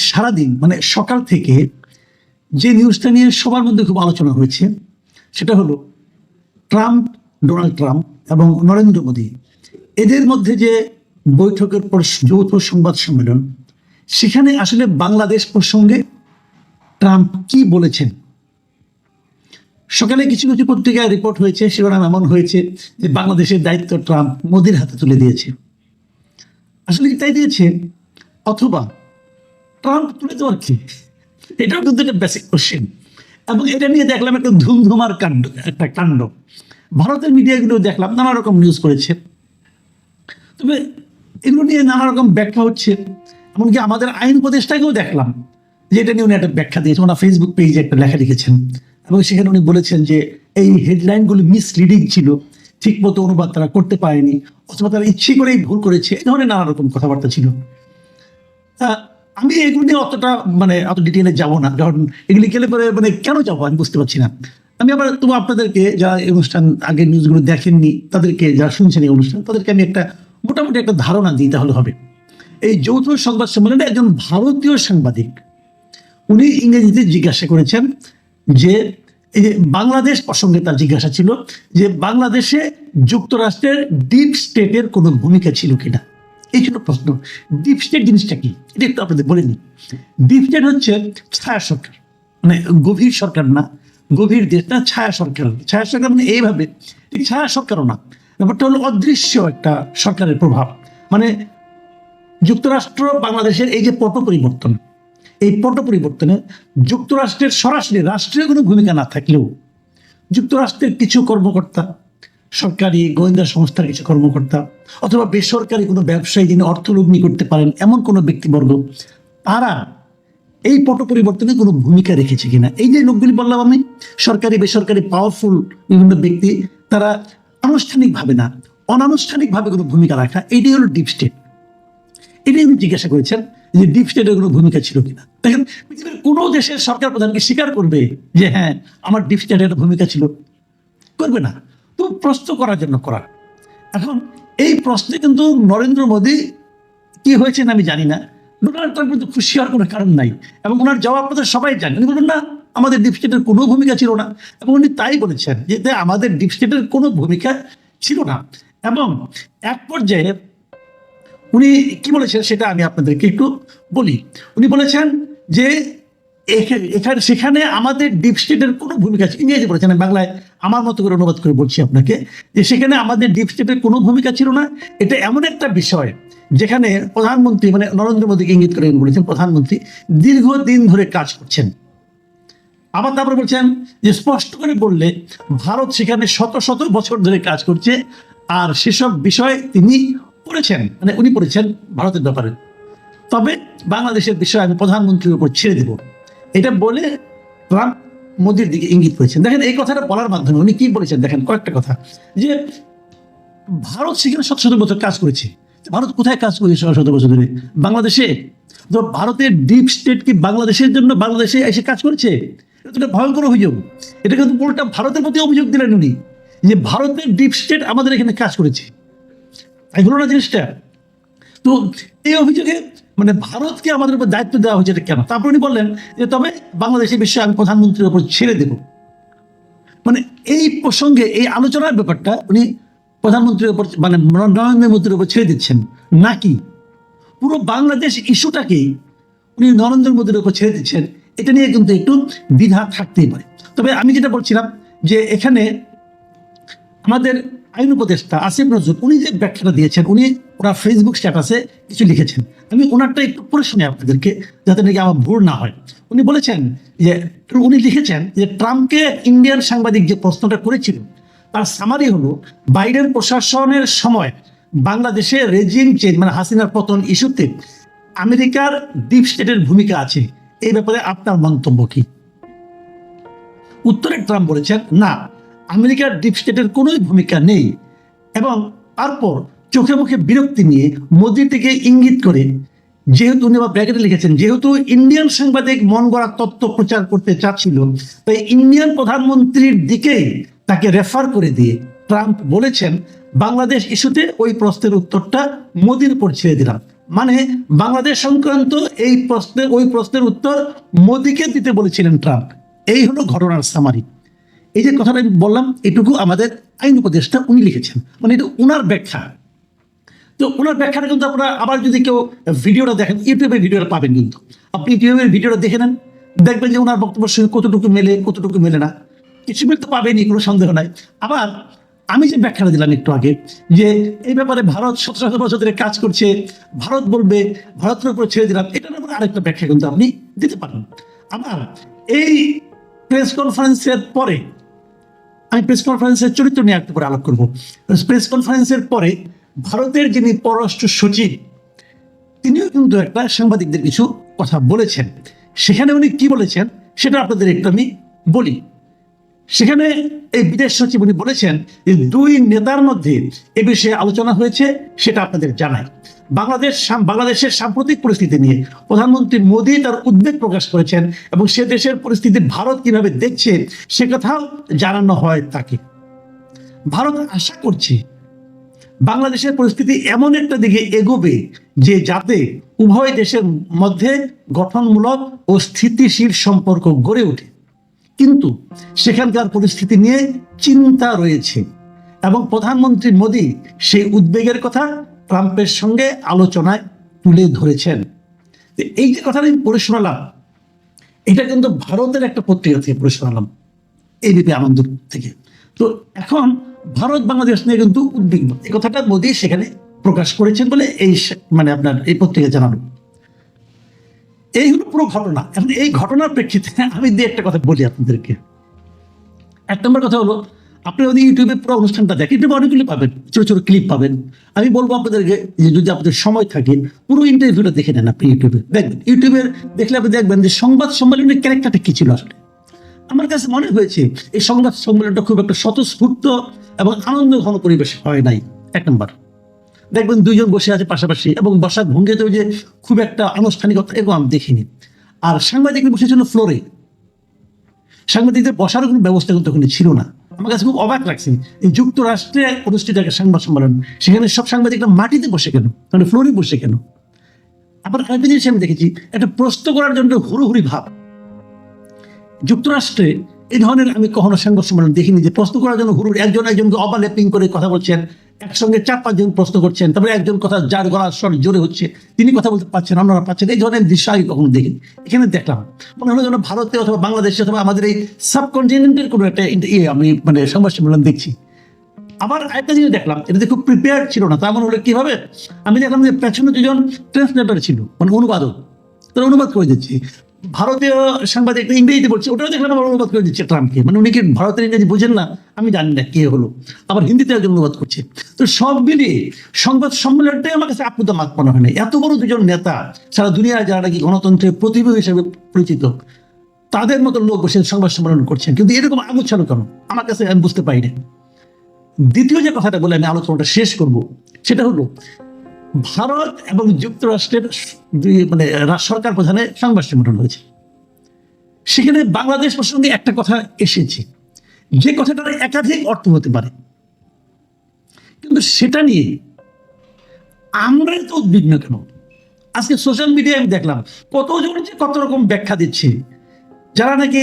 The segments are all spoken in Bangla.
সারাদিন মানে সকাল থেকে যে নিউজটা নিয়ে সবার মধ্যে খুব আলোচনা হয়েছে সেটা হলো ডোনাল্ড ট্রাম্প এবং নরেন্দ্র মোদী এদের মধ্যে যে বৈঠকের পর যৌথ সংবাদ সম্মেলন, সেখানে আসলে বাংলাদেশ প্রসঙ্গে ট্রাম্প কি বলেছেন। সকালে কিছু কিছু পত্রিকায় রিপোর্ট হয়েছে, শিরোনাম এমন হয়েছে যে বাংলাদেশের দায়িত্ব ট্রাম্প মোদির হাতে তুলে দিয়েছে। আসলে কি তাই দিয়েছে, অথবা ট্রাম্প তুলে দেওয়ার কি? এটাও কিন্তু একটা বেসিক কোশ্চেন। এবং এটা নিয়ে দেখলাম একটা ধুমধুমার কাণ্ড। ভারতের মিডিয়াগুলো দেখলাম নানা রকম নিউজ করেছে, তবে এগুলো নিয়ে নানা রকম ব্যাখ্যা হচ্ছে। এমনকি আমাদের আইন উপদেষ্টাকেও দেখলাম যে এটা নিয়ে উনি একটা ব্যাখ্যা দিয়েছেন। ওনার ফেসবুক পেজে একটা লেখা লিখেছেন এবং সেখানে উনি বলেছেন যে এই হেডলাইনগুলো মিসলিডিং ছিল, ঠিক মতো অনুবাদ তারা করতে পারেনি, অথবা তারা ইচ্ছে করেই ভুল করেছে, এই ধরনের নানা রকম কথাবার্তা ছিল। আমি এগুলো নিয়ে অত ডিটেলে যাবো না, কারণ এগুলি গেলে পরে কেন যাবো আমি বুঝতে পারছি না। আমি আবার তবু আপনাদেরকে যারা এই অনুষ্ঠান আগের নিউজগুলো দেখেননি, তাদেরকে যারা শুনছেন এই অনুষ্ঠান, তাদেরকে আমি একটা মোটামুটি একটা ধারণা দিই, তাহলে হবে। এই যৌথ সংবাদ সম্মেলনে একজন ভারতীয় সাংবাদিক উনি ইংরেজিতে জিজ্ঞাসা করেছেন যে এই যে বাংলাদেশ প্রসঙ্গে তার জিজ্ঞাসা ছিল যে বাংলাদেশে যুক্তরাষ্ট্রের ডিপ স্টেটের কোনো ভূমিকা ছিল কিনা। এই ছিল প্রশ্ন। ডিপ স্টেট জিনিসটা কি এটা একটু আপনাদের বলে নিই। ডিপ স্টেট হচ্ছে ছায়া সরকার, মানে গভীর সরকার না, গভীর দেশ না, ছায়া সরকার। ছায়া সরকার মানে এইভাবে, ঠিক ছায়া সরকারও না, ব্যাপারটা হলো অদৃশ্য একটা সরকারের প্রভাব। মানে যুক্তরাষ্ট্র বাংলাদেশের এই যে পট পরিবর্তন, এই পট পরিবর্তনে যুক্তরাষ্ট্রের সরাসরি রাষ্ট্রীয় কোনো ভূমিকা না থাকলেও যুক্তরাষ্ট্রের কিছু কর্মকর্তা, সরকারি গোয়েন্দা সংস্থার কিছু কর্মকর্তা, অথবা বেসরকারি কোনো ব্যবসায়ী যিনি অর্থলগ্নি করতে পারেন এমন কোনো ব্যক্তিবর্গ, তারা এই পট পরিবর্তনে কোনো ভূমিকা রেখেছে কিনা। এই যে লোকগুলি বললাম আমি, সরকারি বেসরকারি পাওয়ারফুল বিভিন্ন ব্যক্তি, তারা আনুষ্ঠানিকভাবে না অনানুষ্ঠানিকভাবে কোনো ভূমিকা রাখা, এটাই হলো ডিপ স্টেট। এটাই উনি জিজ্ঞাসা করেছেন যে ডিপ স্টেটের কোনো ভূমিকা ছিল কিনা। দেখেন, পৃথিবীর কোনো দেশের সরকার প্রধানকে স্বীকার করবে যে হ্যাঁ আমার ডিপ স্টেটের একটা ভূমিকা ছিল? করবে না। তো প্রশ্ন করার জন্য করা। এখন এই প্রশ্নে কিন্তু নরেন্দ্র মোদী কি হয়েছেন আমি জানি না, ডোনাল্ড ট্রাম্প কিন্তু খুশি হওয়ার কোনো কারণ নাই। এবং ওনার জবাব আমাদের সবাই জানেন। উনি বলবেন না আমাদের ডিপ স্টেটের কোনো ভূমিকা ছিল না, এবং উনি তাই বলেছেন যে আমাদের ডিপ স্টেটের কোনো ভূমিকা ছিল না। এবং এক পর্যায়ে উনি কি বলেছেন সেটা আমি আপনাদেরকে একটু বলি। উনি বলেছেন যে সেখানে আমাদের ডিপ স্টেটের কোনো ভূমিকা, ইংরেজি বলেছেন, বাংলায় আমার মতো করে অনুবাদ করে বলছি আপনাকে, যে সেখানে আমাদের ডিপ স্টেটের কোনো ভূমিকা ছিল না। এটা এমন একটা বিষয় যেখানে প্রধানমন্ত্রী, মানে নরেন্দ্র মোদীকে ইঙ্গিত করে বলেছেন, প্রধানমন্ত্রী দীর্ঘদিন ধরে কাজ করছেন। আবার তারপরে বলছেন যে স্পষ্ট করে বললে ভারত সেখানে শত শত বছর ধরে কাজ করছে, আর সেসব বিষয় তিনি পড়েছেন, মানে উনি পড়েছেন ভারতের ব্যাপারে, তবে বাংলাদেশের বিষয় আমি প্রধানমন্ত্রীর উপর ছেড়ে দেব। এটা বলে ট্রাম্প মোদির দিকে ইঙ্গিত করেছেন। দেখেন এই কথাটা বলার মাধ্যমে উনি কি বলেছেন, দেখেন কয়েকটা কথা, যে ভারত সেখানে শত শত বছর কাজ করেছে। ভারত কোথায় কাজ করেছে শত শত বছর ধরে? বাংলাদেশে। তো ভারতের ডিপ স্টেট কি বাংলাদেশের জন্য বাংলাদেশে এসে কাজ করেছে? এটা ভয়ঙ্কর অভিযোগ। এটা কিন্তু পুরোটা ভারতের প্রতি অভিযোগ দিলেন উনি, যে ভারতের ডিপ স্টেট আমাদের এখানে কাজ করেছে। তাই হলো না জিনিসটা? তো এই অভিযোগে মানে ভারতকে আমাদের উপর দায়িত্ব দেওয়া হয়েছে, এটা কেন? তারপর উনি বললেন যে তবে বাংলাদেশের বিষয়ে আমি প্রধানমন্ত্রীর উপর ছেড়ে দেব। মানে এই প্রসঙ্গে এই আলোচনার ব্যাপারটা উনি প্রধানমন্ত্রীর উপর, মানে নরেন্দ্র মোদীর উপর ছেড়ে দিচ্ছেন, নাকি পুরো বাংলাদেশ ইস্যুটাকেই উনি নরেন্দ্র মোদীর উপর ছেড়ে দিচ্ছেন, এটা নিয়ে কিন্তু একটু দ্বিধা থাকতেই পারে। তবে আমি যেটা বলছিলাম যে এখানে আমাদের আইন উপদেষ্টা আসিফ নজরুল উনি যে ব্যাখ্যাটা দিয়েছেন, উনি ওনার ফেসবুক স্ট্যাটাসে কিছু লিখেছেন, আমি ওনারটা একটু পড়ে শুনি আপনাদেরকে, যাতে নাকি আমার ভুল না হয়। উনি বলেছেন যে, উনি লিখেছেন যে ট্রাম্পকে ইন্ডিয়ান সাংবাদিক যে প্রশ্নটা করেছিল তার সামারি হলো বাইডেন প্রশাসনের সময় বাংলাদেশে রেজিম চেঞ্জ, মানে হাসিনার পতন ইস্যুতে আমেরিকার ডিপ স্টেটের ভূমিকা আছে, এই ব্যাপারে আপনার মন্তব্য কি? উত্তরে ট্রাম্প বলেছেন না, আমেরিকার ডিপ স্টেটের কোনো ভূমিকা নেই। এবং তারপর চোখে মুখে বিরক্তি নিয়ে মোদির দিকে ইঙ্গিত করে, যেহেতু উনি আবার ব্র্যাকেটে লিখেছেন, যেহেতু ইন্ডিয়ান সাংবাদিক মন গড়া তথ্য প্রচার করতে চাচ্ছিল, তাই ইন্ডিয়ান প্রধানমন্ত্রীর দিকেই তাকে রেফার করে দিয়ে ট্রাম্প বলেছেন বাংলাদেশ ইস্যুতে ওই প্রশ্নের উত্তরটা মোদির উপর ছেড়ে দিলাম। মানে বাংলাদেশ সংক্রান্ত ওই প্রশ্নের উত্তর মোদিকে দিতে বলেছিলেন ট্রাম্প। এই হলো ঘটনার সামারি। এই যে কথাটা আমি বললাম, এটুকু আমাদের আইন উপদেষ্টা উনি লিখেছেন, মানে এটা উনার ব্যাখ্যা। তো ওনার ব্যাখ্যাটা কিন্তু আপনারা আবার যদি কেউ ভিডিওটা দেখেন, ইউটিউবে ভিডিওটা পাবেন, কিন্তু আপনি ইউটিউবের ভিডিওটা দেখে নেন, দেখবেন যে ওনার বক্তব্যের সঙ্গে কতটুকু মেলে কতটুকু মেলে না, কিছু মিল তো পাবেনই, কোনো সন্দেহ নাই। আবার আমি যে ব্যাখ্যাটা দিলাম একটু আগে, যে এই ব্যাপারে ভারত 17 বছর ধরে কাজ করছে, ভারত বলবে, ভারতের উপরে ছেড়ে দিলাম, এটার উপরে আরেকটা ব্যাখ্যা কিন্তু আপনি দিতে পারেন। আবার এই প্রেস কনফারেন্সের পরে, আমি প্রেস কনফারেন্সের চরিত্র নিয়ে একটু করে আলোক করবো। প্রেস কনফারেন্সের পরে ভারতের যিনি পররাষ্ট্র সচিব, তিনিও কিন্তু একটা সাংবাদিকদের কিছু কথা বলেছেন। সেখানে উনি কি বলেছেন সেটা আপনাদের একটু আমি বলি। সেখানে এই বিদেশ সচিব উনি বলেছেন যে দুই নেতার মধ্যে এ বিষয়ে আলোচনা হয়েছে, সেটা আপনাদের জানাই। বাংলাদেশের সাম্প্রতিক পরিস্থিতি নিয়ে প্রধানমন্ত্রী মোদী তার উদ্বেগ প্রকাশ করেছেন এবং সে দেশের পরিস্থিতি ভারত কিভাবে দেখছে সে কথাও জানানো হয় তাকে। ভারত আশা করছে বাংলাদেশের পরিস্থিতি এমন একটা দিকে এগোবে যে যাতে উভয় দেশের মধ্যে গঠনমূলক ও স্থিতিশীল সম্পর্ক গড়ে ওঠে, কিন্তু সেখানকার পরিস্থিতি নিয়ে চিন্তা রয়েছে এবং প্রধানমন্ত্রী মোদী সেই উদ্বেগের কথা ট্রাম্পের সঙ্গে আলোচনায় তুলে ধরেছেন। এই যে কথাটা আমি পড়ে শোনালাম, এটা কিন্তু ভারতের একটা পত্রিকা থেকে পড়ে শোনালাম, এবিপি আনন্দ থেকে। তো এখন ভারত বাংলাদেশ নিয়ে কিন্তু উদ্বিগ্ন, এই কথাটা মোদী সেখানে প্রকাশ করেছেন বলে এই মানে আপনার এই পত্রিকা জানানো। এই হলো পুরো ঘটনা। এখন এই ঘটনার প্রেক্ষিতে আমি দিয়ে একটা কথা বলি আপনাদেরকে। এক নম্বর কথা হলো, আপনি যদি ইউটিউবে পুরো অনুষ্ঠানটা দেখেন, ইউটিউবে অনেকগুলি পাবেন, ছোট ছোট ক্লিপ পাবেন। আমি বলবো আপনাদেরকে যে যদি আপনাদের সময় থাকে পুরো ইন্টারভিউটা দেখে নেন, আপনি ইউটিউবে দেখবেন। ইউটিউবে দেখলে আপনি দেখবেন যে সংবাদ সম্মেলনের ক্যারেক্টারটা কি ছিল। আসলে আমার কাছে মনে হয়েছে এই সংবাদ সম্মেলনটা খুব একটা স্বতঃস্ফূর্ত এবং আনন্দ ঘন পরিবেশ হয় নাই। এক নম্বর, দেখবেন দুইজন বসে আছে পাশাপাশি এবং বসার ভঙ্গিতে যে খুব একটা আনুষ্ঠানিকতা এরকম আমি দেখিনি। আর সাংবাদিক বসেছিল ফ্লোরে, সাংবাদিকদের বসারও কোনো ব্যবস্থা কিন্তু তখন ছিল না। আমার কাছে খুব অবাক লাগছে, এই যুক্তরাষ্ট্রে অনুষ্ঠিত একটা সংবাদ সম্মেলন, সেখানে সব সাংবাদিকরা মাটিতে বসে কেন, মানে ফ্লোরে বসে কেন? আবার আরেকটা জিনিস আমি দেখেছি, একটা প্রশ্ন করার জন্য হুড়োহুড়ি ভাব। যুক্তরাষ্ট্রে এই ধরনের আমি কখনো সংবাদ সম্মেলন দেখিনি যে প্রশ্ন করার জন্য হুড়ুড়ি, একজনকে ওভারল্যাপিং করে কথা বলছেন, একসঙ্গে 4-5 জন প্রশ্ন করছেন, তারপরে একজন কথা যার গলার স্বর জোরে হচ্ছে, তিনি কথা বলতে পারছেন, অন্যরা পাচ্ছেন। এই ধরনের দৃশ্য আমি কখনো দেখিনি। এখানে দেখলাম মনে হলো যেন ভারতে অথবা বাংলাদেশে অথবা আমাদের এই সাবকন্টিনেন্টের কোনো একটা আমি মানে সংবাদ সম্মেলন দেখছি। আবার আরেকটা জিনিস দেখলাম, এটাতে খুব প্রিপেয়ার ছিল না। তার মানে হলো কিভাবে, আমি দেখলাম যে পেছনে দুজন ট্রান্সলেটর ছিল, মানে অনুবাদক, তারা অনুবাদ করে দিচ্ছি। ভারতীয় সাংবাদিক ইংরেজিতে বলছে, ওটাও দেখলাম আবার অনুবাদ করে দিচ্ছে ট্রাম্পকে, মানে উনি কি ভারতের ইংরেজি বুঝেন না আমি জানি না কে হলো, আবার হিন্দিতে একজন অনুবাদ করছে। তো সব মিলিয়ে সংবাদ সম্মেলনটাই আমার কাছে মাত মনে হয় না। এত বড় দুজন নেতা, সারা দুনিয়ায় যারা নাকি গণতন্ত্রের প্রতিভা হিসেবে পরিচিত, তাদের মতো লোক বসে সংবাদ সম্মেলন করছেন, কিন্তু এরকম আগুচ্ছালো কেন আমার কাছে আমি বুঝতে পারি না। দ্বিতীয় যে কথাটা বলে আমি আলোচনাটা শেষ করব, সেটা হলো ভারত এবং যুক্তরাষ্ট্রের মানে সরকার প্রধানের সংবাদ সম্মেলন হয়েছে। সেখানে বাংলাদেশ প্রসঙ্গে একটা কথা এসেছে, যে কথাটার একাধিক অর্থ হতে পারে, কিন্তু সেটা নিয়ে আমরা তো উদ্বিগ্ন কেন? আজকে সোশ্যাল মিডিয়ায় আমি দেখলাম কতজন যে কত রকম ব্যাখ্যা দিচ্ছে। যারা নাকি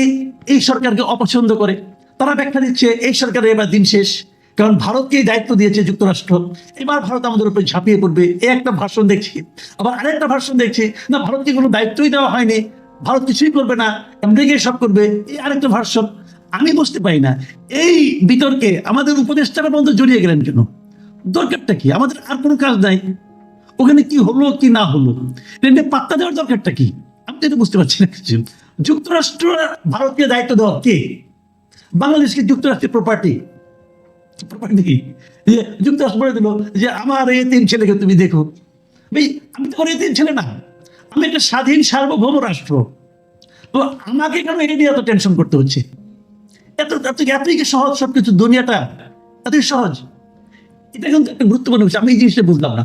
এই সরকারকে অপছন্দ করে তারা ব্যাখ্যা দিচ্ছে এই সরকারের এবার দিন শেষ, কারণ ভারতকে দায়িত্ব দিয়েছে যুক্তরাষ্ট্র, এবার ভারত আমাদের উপরে ঝাঁপিয়ে পড়বে, এই একটা ভাষণ দেখছি। আবার আরেকটা ভাষণ দেখছি, না ভারতকে কোনো দায়িত্বই দেওয়া হয়নি, ভারত কিছুই করবে না, আমেরিকাই সব করবে, এই আরেকটা ভাষণ। আমি বুঝতে পারি না এই বিতর্কে আমাদের উপদেষ্টারা বন্ধু জড়িয়ে গেলেন কেন? দরকারটা কি? আমাদের আর কোনো কাজ নাই, ওখানে কি হলো কি না হলো এটা পাত্তা দেওয়ার দরকারটা কি? আমি তো এটা বুঝতে পারছি না কিছু। যুক্তরাষ্ট্র ভারতকে দায়িত্ব দেওয়া কে? বাংলাদেশকে যুক্তরাষ্ট্রের প্রপার্টি যুক্তরাষ্ট্র বলে দিল যে আমার এই 3 ছেলেকে তুমি দেখো। ভাই আমি তো এই 3 ছেলে না, আমি একটা স্বাধীন সার্বভৌম রাষ্ট্র, তো আমাকে কেন এটা নিয়ে এত টেনশন করতে হচ্ছে? এতই কি সহজ সবকিছু? দুনিয়াটা এতই সহজ? এটা কিন্তু একটা গুরুত্বপূর্ণ বিষয়, আমি এই জিনিসটা বুঝলাম না।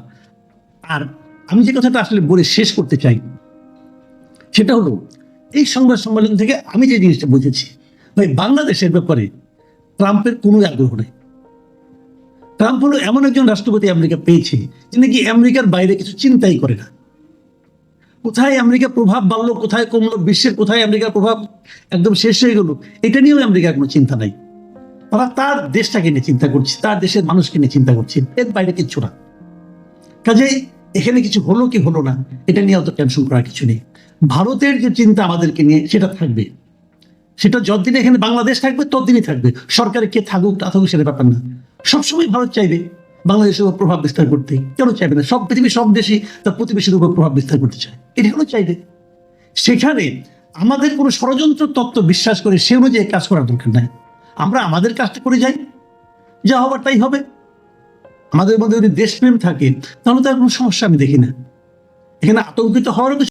আর আমি যে কথাটা আসলে বলে শেষ করতে চাই সেটা হলো, এই সংবাদ সম্মেলন থেকে আমি যে জিনিসটা বুঝেছি, ভাই বাংলাদেশের ব্যাপারে ট্রাম্পের কোনো আগ্রহ নেই। ট্রাম্প হলো এমন একজন রাষ্ট্রপতি আমেরিকা পেয়েছে যিনি কি আমেরিকার বাইরে কিছু চিন্তাই করে না। কোথায় আমেরিকার প্রভাব বাড়লো, কোথায় কমলো, বিশ্বের কোথায় আমেরিকার প্রভাব একদম শেষ হয়ে গেল, এটা নিয়েও আমেরিকার কোনো চিন্তা নাই। তারা তার দেশটাকে নিয়ে চিন্তা করছে, তার দেশের মানুষকে নিয়ে চিন্তা করছে, এর বাইরে কিচ্ছু না। কাজেই এখানে কিছু হলো কি হলো না এটা নিয়ে অত টেনশন করার কিছু নেই। ভারতের যে চিন্তা আমাদেরকে নিয়ে সেটা থাকবে, সেটা যতদিন এখানে বাংলাদেশ থাকবে ততদিনই থাকবে। সরকারে কে থাকুক না থাকুক সেটা ব্যাপার না। সবসময় ভারত চাইবে বাংলাদেশের উপর প্রভাব বিস্তার করতে, কেন চাইবে না? সব পৃথিবীর সব দেশই তার প্রতিবেশীর উপর প্রভাব বিস্তার করতে চায়, এটা কেন চাইবে? সেখানে আমাদের কোনো ষড়যন্ত্র তত্ত্ব বিশ্বাস করে সে অনুযায়ী কাজ করার দরকার নাই। আমরা আমাদের কাজটা করে যাই, যা হবার তাই হবে। আমাদের মধ্যে যদি দেশপ্রেম থাকে তাহলে তার কোনো সমস্যা আমি দেখি না। এখানে আতঙ্কিত হওয়ারও কিছু